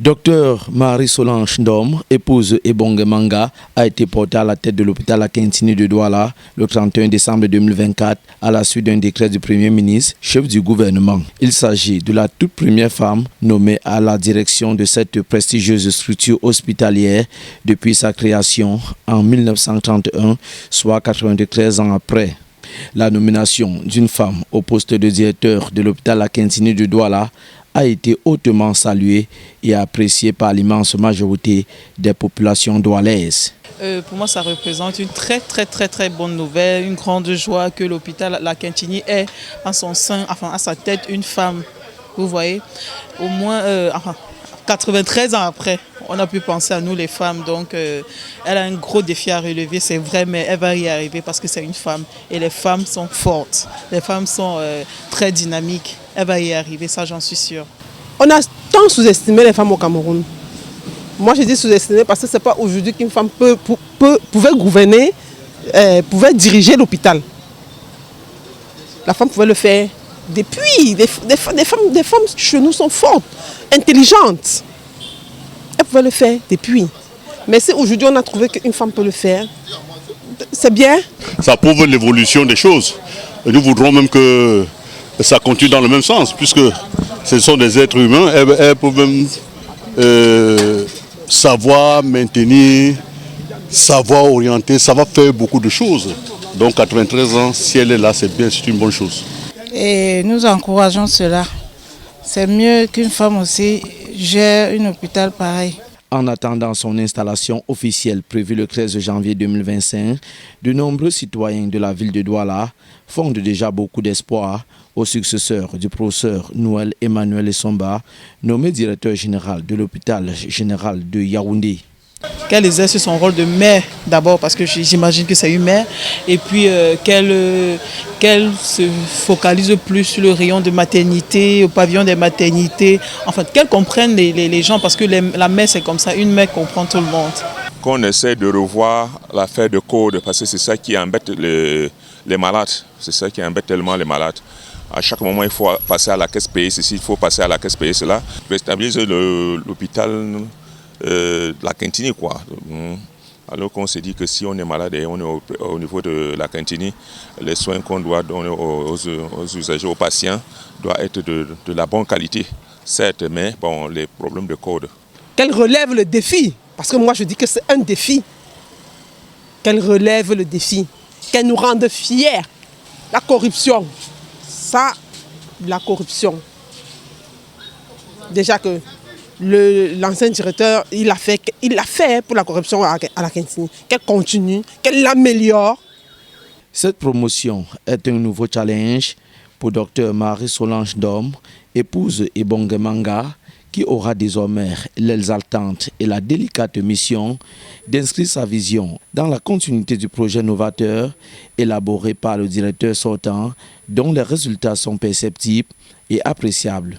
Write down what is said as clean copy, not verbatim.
Docteur Marie-Solange Ndom, épouse Ebonge Manga, a été portée à la tête de l'hôpital Akintini de Douala le 31 décembre 2024 à la suite d'un décret du Premier ministre, chef du gouvernement. Il s'agit de la toute première femme nommée à la direction de cette prestigieuse structure hospitalière depuis sa création en 1931, soit 93 ans après. La nomination d'une femme au poste de directeur de l'hôpital Akintini de Douala a été hautement saluée et appréciée par l'immense majorité des populations doualaises. Pour moi, ça représente une très bonne nouvelle, une grande joie que l'hôpital Akintini ait en son sein, à sa tête, une femme. Vous voyez, au moins 93 ans après, on a pu penser à nous les femmes. Donc, elle a un gros défi à relever, c'est vrai, mais elle va y arriver parce que c'est une femme. Et les femmes sont fortes, les femmes sont très dynamiques. Elle va y arriver, ça j'en suis sûre. On a tant sous-estimé les femmes au Cameroun. Moi je dis sous-estimé parce que ce n'est pas aujourd'hui qu'une femme pouvait gouverner, pouvait diriger l'hôpital. La femme pouvait le faire depuis. Des femmes chez nous sont fortes, intelligentes. Elle pouvait le faire depuis. Mais si aujourd'hui on a trouvé qu'une femme peut le faire, c'est bien. Ça prouve l'évolution des choses. Et nous voudrons même que ça continue dans le même sens, puisque ce sont des êtres humains. Elles peuvent même savoir maintenir, savoir orienter, ça va faire beaucoup de choses. Donc 93 ans, si elle est là, c'est bien, c'est une bonne chose. Et nous encourageons cela. C'est mieux qu'une femme aussi gère un hôpital pareil. En attendant son installation officielle prévue le 13 janvier 2025, de nombreux citoyens de la ville de Douala fondent déjà beaucoup d'espoir au successeur du professeur Noël Emmanuel Essomba, nommé directeur général de l'hôpital général de Yaoundé. Qu'elle exerce son rôle de mère d'abord, parce que j'imagine que c'est une mère, et puis qu'elle se focalise plus sur le rayon de maternité, au pavillon des maternités, enfin qu'elle comprenne les gens, parce que la mère c'est comme ça, une mère comprend tout le monde. Qu'on essaie de revoir l'affaire de code, parce que c'est ça qui embête les malades, c'est ça qui embête tellement les malades. À chaque moment, il faut passer à la caisse payer ceci, il faut passer à la caisse payer cela. Rétablir l'hôpital l'Akintini, quoi. Alors qu'on s'est dit que si on est malade et on est au niveau de l'Akintini, les soins qu'on doit donner aux usagers, aux patients, doivent être de la bonne qualité. Certes, mais bon, les problèmes de code. Qu'elle relève le défi, parce que moi je dis que c'est un défi. Qu'elle relève le défi, qu'elle nous rende fiers. La corruption, ça, la corruption. Déjà que l'ancien directeur, il l'a fait pour la corruption à l'Akintini. Qu'elle continue, qu'elle l'améliore. Cette promotion est un nouveau challenge pour Dr Marie-Solange Ndom, épouse Ebonge Manga, qui aura désormais l'exaltante et la délicate mission d'inscrire sa vision dans la continuité du projet novateur élaboré par le directeur sortant, dont les résultats sont perceptibles et appréciables.